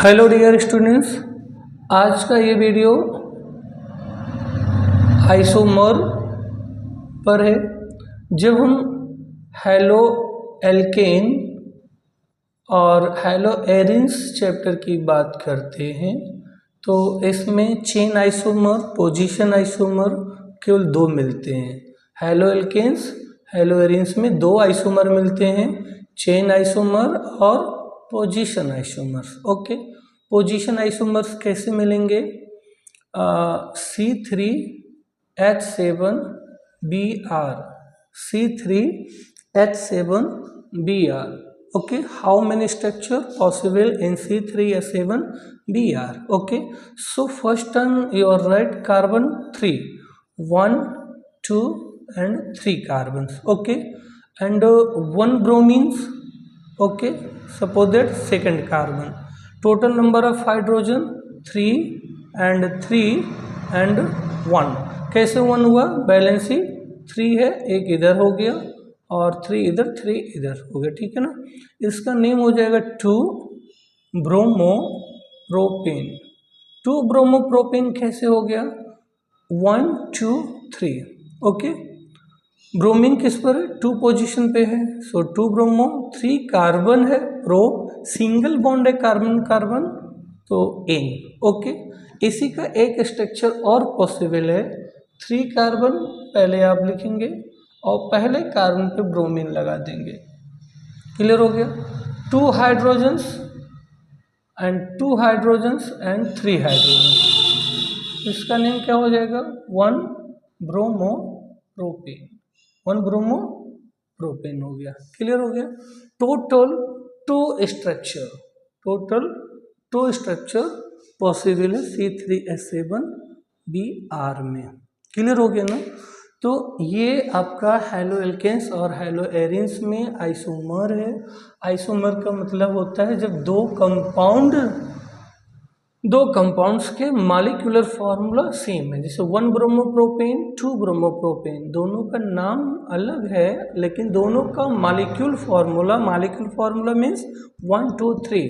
Hello dear students, आज का ये वीडियो आइसोमर पर है। जब हम हेलो एल्केन और हेलो एरिन्स चैप्टर की बात करते हैं तो इसमें चेन आइसोमर, पोजीशन आइसोमर केवल दो मिलते हैं। हेलो एल्केन्स, हेलो एरिन्स में दो आइसोमर मिलते हैं, चेन आइसोमर और position isomers. Okay, position isomers कैसे मिलेंगे? C3H7Br, C3H7Br. Okay, how many structure possible in C3H7Br? Okay, so first term you write carbon 3, 1, 2 and 3 carbons. Okay, and one bromines. Okay, suppose that second carbon. Total number of hydrogen 3 and 3 and 1. कैसे 1 हुआ? Valency 3 है, एक इधर हो गया और 3 इधर, 3 इधर हो गया। ठीक है ना। इसका नेम हो जाएगा 2 ब्रोमोप्रोपेन। 2 ब्रोमोप्रोपेन कैसे हो गया? 1 2 3। ओके, ब्रोमीन किस पर है? 2 पोजीशन पे है, सो 2 ब्रोमो, 3 कार्बन है, प्रोप सिंगल बॉन्ड है कार्बन कार्बन, तो एन। ओके, इसी का एक स्ट्रक्चर और पॉसिबल है। 3 कार्बन पहले आप लिखेंगे और पहले कार्बन पे ब्रोमीन लगा देंगे। क्लियर हो गया? 2 hydrogens and 2 hydrogens and 3 hydrogens. इसका नेम क्या हो जाएगा? 1 ब्रोमोप्रोपेन। 1 ब्रोमोप्रोपेन हो गया। क्लियर हो गया? टोटल 2 स्ट्रक्चर पॉसिबल है C3H7Br में। क्लियर हो गया ना। तो ये आपका हेलो एल्केन्स और हेलो एरिन्स में आइसोमर है। आइसोमर का मतलब होता है जब दो कंपाउंड्स के मॉलिक्यूलर फार्मूला सेम है। जैसे 1 ब्रोमोप्रोपेन, 2 ब्रोमोप्रोपेन, दोनों का नाम अलग है लेकिन दोनों का मॉलिक्यूल फार्मूला मीन्स 1 2 3,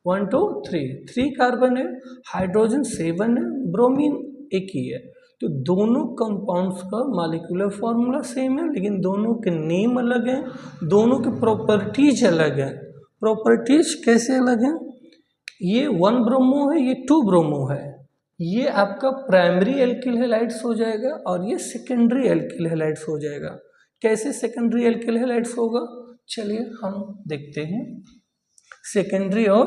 1 2 3, 3 कार्बन है, हाइड्रोजन 7 है, ब्रोमीन एक ही है। तो दोनों कंपाउंड्स का मॉलिक्यूलर फार्मूला सेम है लेकिन दोनों के नेम अलग हैं, दोनों की प्रॉपर्टीज अलग हैं। प्रॉपर्टीज कैसे अलग हैं? ये 1 ब्रोमो है, ये 2 ब्रोमो है। ये आपका प्राइमरी एल्किल हैलाइड्स हो जाएगा और ये सेकेंडरी एल्किल हैलाइड्स हो जाएगा। कैसे सेकेंडरी एल्किल हैलाइड्स होगा? चलिए हम देखते हैं। सेकेंडरी और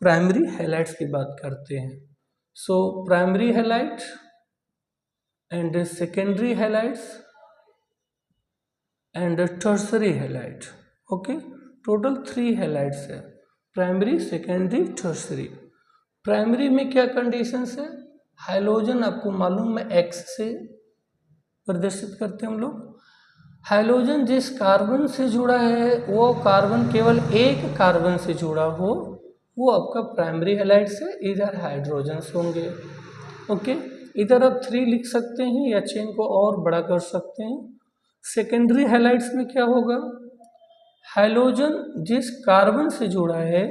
प्राइमरी हैलाइड्स की बात करते हैं। So primary halide and secondary halides and tertiary halide. Okay, total 3 halides है, प्राइमरी, सेकेंडरी, टर्सरी। प्राइमरी में क्या कंडीशंस है? हाइलोजन आपको मालूम है X से प्रदर्शित करते हैं हम लोग। हाइलोजन जिस कार्बन से जुड़ा है वो कार्बन केवल एक कार्बन से जुड़ा हो, वो आपका प्राइमरी हैलाइड्स है। इधर हाइड्रोजन्स होंगे। ओके, इधर आप 3 लिख सकते हैं या चेन को और बड़ा कर सकते हैं। सेकेंडरी हैलाइड्स में क्या होगा? हाइलोजन जिस कार्बन से जुड़ा है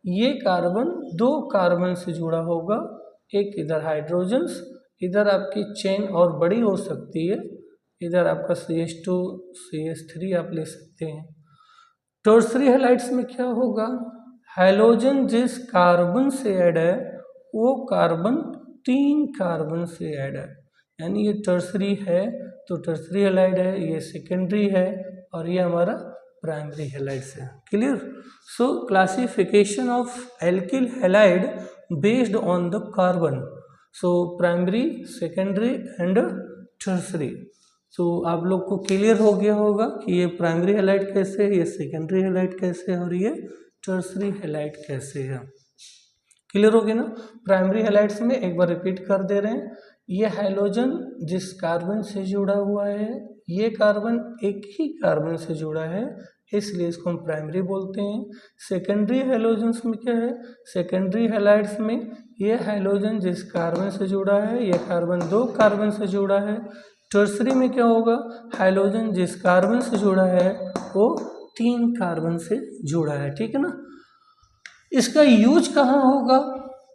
ये कार्बन 2 कार्बन से जुड़ा होगा, एक इधर हाइड्रोजन्स, इधर आपकी चेन और बड़ी हो सकती है, इधर आपका CH2 CH3 आप ले सकते हैं। टर्सरी हैलाइड्स में क्या होगा? हाइलोजन जिस कार्बन से ऐड है वो कार्बन 3 कार्बन से ऐड है, यानी ये टर्सरी है तो टर्सरी हैलाइड है, ये सेकेंडरी है और ये हमारा प्राइमरी हैलाइड्स है। Clear? So classification of alkyl halide based on the carbon. So primary, secondary and tertiary. So आप लोग को क्लियर हो गया होगा कि ये प्राइमरी हैलाइड कैसे है, ये सेकेंडरी हैलाइड कैसे है और ये टर्सरी हैलाइड कैसे है। क्लियर हो गया ना। प्राइमरी हैलाइड्स में एक बार रिपीट कर दे रहे हैं। ये हाइलोजन जिस कार्बन से जुड़ा हुआ है, ये कार्बन एक ही कार्बन से जुड़ा है, इसलिए इसको हम प्राइमरी बोलते हैं। सेकेंडरी हैलोजन्स में क्या है? सेकेंडरी हैलाइड्स में ये हाइलोजन जिस कार्बन से जुड़ा है, ये कार्बन 2 कार्बन से जुड़ा है। टर्सरी में क्या होगा? हाइलोजन जिस कार्बन से जुड़ा है वो 3 कार्बन से जुड़ा है। ठीक है ना। इसका यूज कहाँ होगा?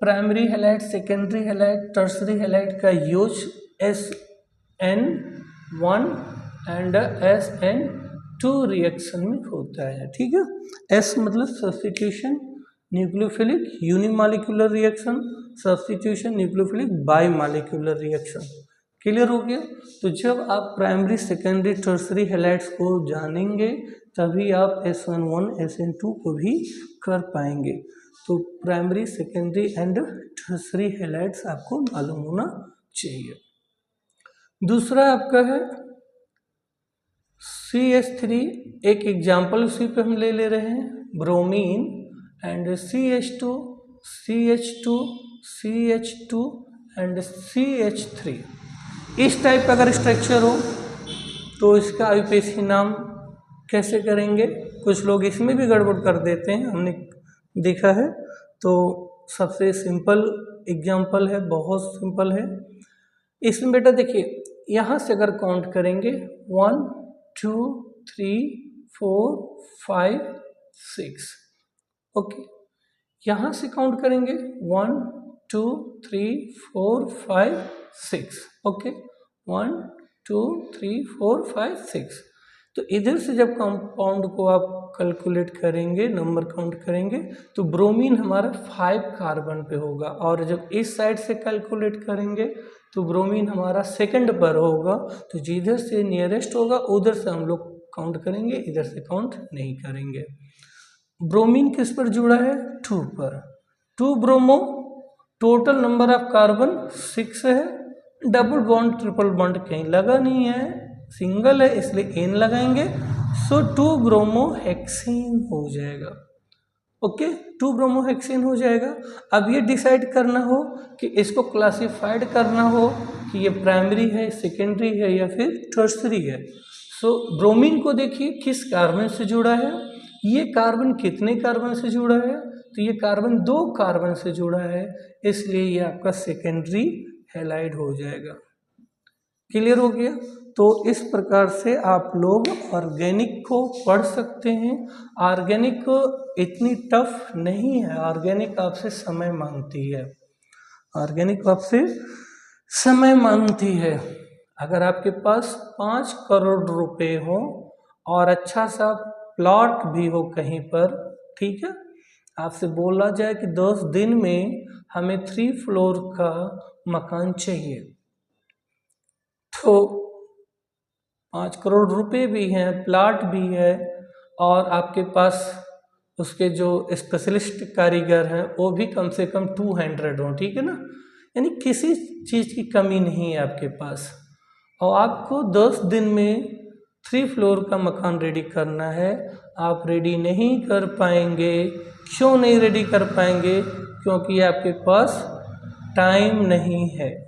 Primary halide, secondary halide, tertiary halide का use SN1 and SN2 reaction में होता है। ठीक है, S मतलब substitution nucleophilic unimolecular reaction, substitution nucleophilic bimolecular reaction. Clear हो गया? तो जब आप प्राइमरी, सेकेंडरी, टर्सरी हैलाइड्स को जानेंगे तभी आप SN1 SN2 को भी कर पाएंगे। तो primary, secondary and tertiary halides आपको मालूम होना चाहिए। दूसरा आपका है CH3, एक एग्जाम्पल उसी पे हम ले रहे हैं, bromine and CH2, CH2, CH2 and CH3। इस टाइप का अगर स्ट्रक्चर हो तो इसका आईयूपीएसी नाम कैसे करेंगे? कुछ लोग इसमें भी गड़बड़ कर देते हैं, हमने देखा है। तो सबसे सिंपल एग्जाम्पल है, बहुत सिंपल है। इसमें बेटा देखिए, यहाँ से अगर काउंट करेंगे 1 2 3 4 5 6, ओके। यहाँ से काउंट करेंगे 1 2 3 4 5 6, ओके, 1 2 3 4 5 6। तो इधर से जब कंपाउंड को आप कैलकुलेट करेंगे, नंबर काउंट करेंगे, तो ब्रोमीन हमारा 5 कार्बन पे होगा, और जब इस साइड से कैलकुलेट करेंगे तो ब्रोमीन हमारा सेकंड पर होगा। तो जिधर से नियरेस्ट होगा उधर से हम लोग काउंट करेंगे, इधर से काउंट नहीं करेंगे। ब्रोमीन किस पर जुड़ा है? 2 पर। 2 bromo, total number of carbon 6 है, डबल बॉन्ड ट्रिपल बॉन्ड कहीं लगा नहीं है, सिंगल है इसलिए N लगाएंगे। सो 2 ब्रोमो हेक्सेन हो जाएगा, ओके, 2 ब्रोमो हेक्सेन हो जाएगा। अब ये डिसाइड करना हो कि इसको क्लासिफाइड करना हो कि ये प्राइमरी है, सेकेंडरी है या फिर टर्सरी है। सो ब्रोमीन को देखिए किस कार्बन से जुड़ा है, ये कार्बन कितने कार्बन से जुड़ा है? तो ये कार्बन 2 कार्बन से जुड़ा है, इसलिए ये आपका सेकेंडरी हैलाइड हो जाएगा। क्लियर हो गया? तो इस प्रकार से आप लोग ऑर्गेनिक को पढ़ सकते हैं। ऑर्गेनिक इतनी टफ नहीं है, ऑर्गेनिक आपसे समय मांगती है, ऑर्गेनिक आपसे समय मांगती है। अगर आपके पास 5 करोड़ रुपए हो और अच्छा सा प्लॉट भी हो कहीं पर, ठीक है, आपसे बोला जाए कि 10 दिन में हमें 3 फ्लोर का मकान चाहिए, तो 5 करोड़ रुपए भी हैं, प्लाट भी है, और आपके पास उसके जो स्पेशलिस्ट कारीगर हैं वो भी कम से कम 200 हो, ठीक है ना, यानी किसी चीज़ की कमी नहीं है आपके पास, और आपको 10 दिन में 3 फ्लोर का मकान रेडी करना है। आप रेडी नहीं कर पाएंगे। क्यों नहीं रेडी कर पाएंगे? क्योंकि आपके पास टाइम नहीं है।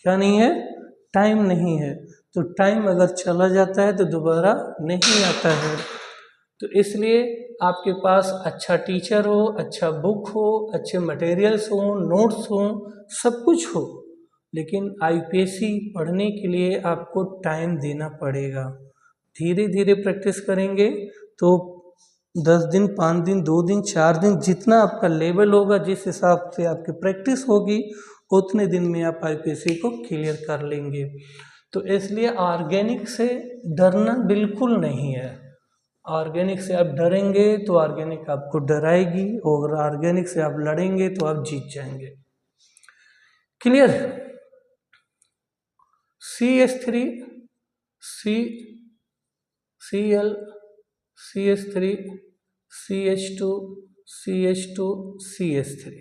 क्या नहीं है? टाइम नहीं है। तो टाइम अगर चला जाता है तो दोबारा नहीं आता है। तो इसलिए आपके पास अच्छा टीचर हो, अच्छा बुक हो, अच्छे मटेरियल्स हो, नोट्स हो, सब कुछ हो, लेकिन आईयूपीएसी पढ़ने के लिए आपको टाइम देना पड़ेगा। धीरे धीरे प्रैक्टिस करेंगे तो 10 दिन, 5 दिन, 2 दिन, 4 दिन, जितना आपका लेवल होगा, जिस हिसाब से आपकी प्रैक्टिस होगी, उतने दिन में आप आईयूपीएसी को क्लियर कर लेंगे। तो इसलिए ऑर्गेनिक से डरना बिल्कुल नहीं है। ऑर्गेनिक से आप डरेंगे तो ऑर्गेनिक आपको डराएगी, और ऑर्गेनिक से आप लड़ेंगे तो आप जीत जाएंगे। Clear? CH3 Cl CH3 CH2 CH2 CH3,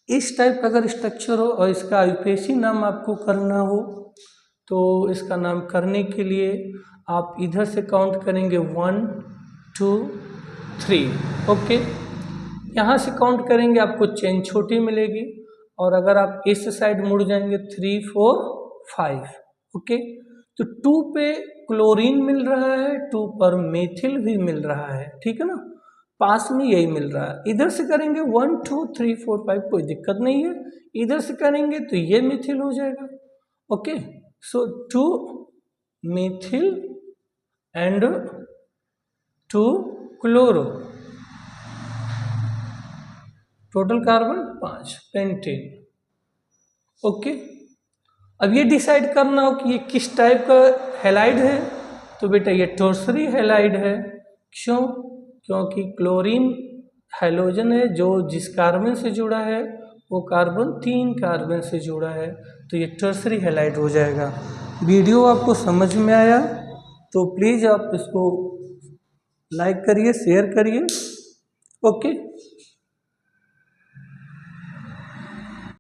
इस टाइप का अगर स्ट्रक्चर हो और इसका आईयूपीएसी नाम आपको करना हो, तो इसका नाम करने के लिए आप इधर से काउंट करेंगे 1 2 3, ओके। यहाँ से काउंट करेंगे आपको चेन छोटी मिलेगी, और अगर आप इस साइड मुड़ जाएंगे 3 4 5, ओके। तो 2 पे क्लोरीन मिल रहा है, 2 पर मेथिल भी मिल रहा है, ठीक है ना, पास में यही मिल रहा है। इधर से करेंगे 1 2 3 4 5, कोई दिक्कत नहीं है। इधर से करेंगे तो ये मेथिल हो जाएगा, okay. So 2 methyl and 2 chloro, total carbon 5, pentane. Okay, अब ये डिसाइड करना हो कि ये किस टाइप का हैलाइड है, तो बेटा ये टर्सरी हैलाइड है। क्यों? क्योंकि क्लोरीन हाइड्रोजन है जो जिस कार्बन से जुड़ा है वो कार्बन 3 कार्बन से जुड़ा है, तो ये टर्सरी हैलाइड हो जाएगा। वीडियो आपको समझ में आया तो प्लीज़ आप इसको लाइक करिए, शेयर करिए। ओके।